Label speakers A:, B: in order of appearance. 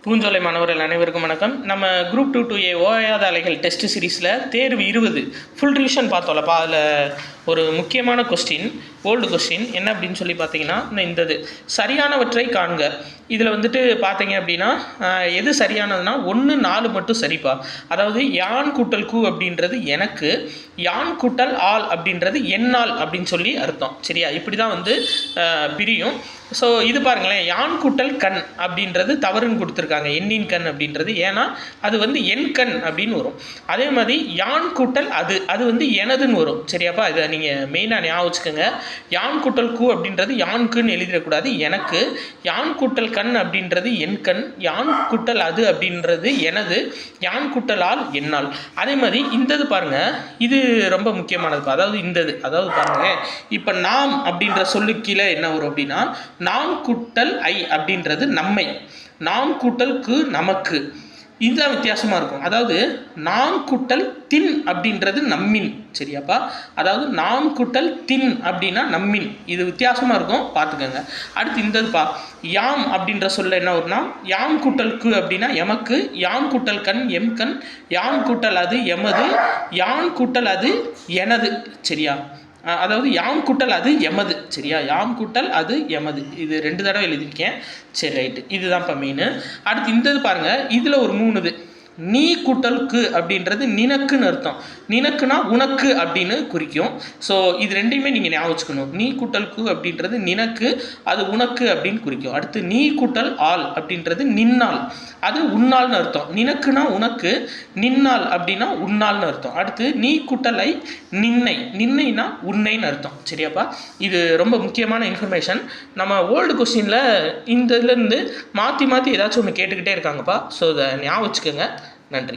A: பூஞ்சோலை மாணவர்கள் அனைவருக்கும் வணக்கம். நம்ம குரூப் 2A ஓயாத அலைகள் டெஸ்ட் சீரீஸில் தேர்வு 20 ஃபுல் ரிவிஷன் பார்த்தோம்லப்பா. அதில் ஒரு முக்கியமான கொஸ்டின், ஓல்டு கொஸ்டின் என்ன அப்படின்னு சொல்லி பார்த்தீங்கன்னா, இந்த சரியானவற்றை காண்க. இதில் வந்துட்டு பார்த்தீங்க அப்படின்னா எது சரியானதுன்னா 1, 4 மட்டும் சரிப்பா. அதாவது யான் கூட்டல் கூ அப்படின்றது எனக்கு, யான் கூட்டல் ஆள் அப்படின்றது என்னால் அப்படின்னு சொல்லி அர்த்தம். சரியா? இப்படி தான் வந்து பிரியும். ஸோ இது பாருங்களேன், யான் கூட்டல் கண் அப்படின்றது தவறுன்னு கொடுத்துருக்காங்க. எண்ணின் கண் அப்படின்றது, ஏன்னா அது வந்து என் கண் அப்படின்னு வரும். அதே மாதிரி யான் கூட்டல் அது வந்து எனதுன்னு வரும். சரியாப்பா? இதை நீங்கள் மெயினாக ஞாபகம் வச்சுக்கோங்க. யான் கூட்டல் கூ அப்படின்றது யான்குன்னு எழுதிடக்கூடாது, எனக்கு. யான் கூட்டல் கண் அப்படின்றது என் கண், யான் கூட்டல் அது அப்படின்றது எனது, யான் கூட்டல் ஆள் என்னால். அதே மாதிரி இந்தது பாருங்கள், இது ரொம்ப முக்கியமானது. அதாவது பாருங்க, இப்போ நாம் அப்படின்ற சொல்லுக்கீழே என்ன வரும் அப்படின்னா, நாம் கூட்டல் ஐ அப்படின்றது நம்மை, நாம் கூட்டல் கு நமக்கு. இதுதான் வித்தியாசமாக இருக்கும். அதாவது நாம் கூட்டல் தின் அப்படின்றது நம்மின். சரியாப்பா? அதாவது நாம் கூட்டல் தின் அப்படின்னா நம்மின். இது வித்தியாசமாக இருக்கும், பார்த்துக்கோங்க. அடுத்து இந்ததுப்பா, யாம் அப்படின்ற சொல்ல என்ன வரும்னா, யாம் கூட்டல் கு அப்படின்னா எமக்கு, யாம் கூட்டல் கண் எம் கண், யாம் கூட்டல் அது எமது, யான் கூட்டல் அது எனது. சரியா? அதாவது யாம் கூட்டல் அது எமது. சரியா? யாம் கூட்டல் அது எமது. இது 2 தடவை எழுதியிருக்கேன். சரி, ரைட்டு. இதுதான் இப்போ மெயின். அடுத்து இந்தது பாருங்கள், இதில் ஒரு 3 நீ கூட்டல் கு அப்படின்றது நினக்குன்னு அர்த்தம். நினக்குனா உனக்கு அப்படின்னு குறிக்கும். ஸோ இது ரெண்டையுமே நீங்கள் ஞாபகம் வச்சுக்கணும். நீ கூட்டல் கு அப்படின்றது நினக்கு, அது உனக்கு அப்படின்னு குறிக்கும். அடுத்து நீ கூட்டல் ஆள் அப்படின்றது நின்னால், அது உன்னால்னு அர்த்தம். நினக்குனா உனக்கு, நின்னால் அப்படின்னா உன்னால்னு அர்த்தம். அடுத்து நீ கூட்டலை நின்னை, நின்னைனா உன்னைன்னு அர்த்தம். சரியாப்பா? இது ரொம்ப முக்கியமான இன்ஃபர்மேஷன். நம்ம ஓல்டு கொஸ்டினில் இந்த இதுலேருந்து மாற்றி ஏதாச்சும் ஒன்று கேட்டுக்கிட்டே இருக்காங்கப்பா. ஸோ இதை ஞாபகம் வச்சுக்கோங்க. நன்றி.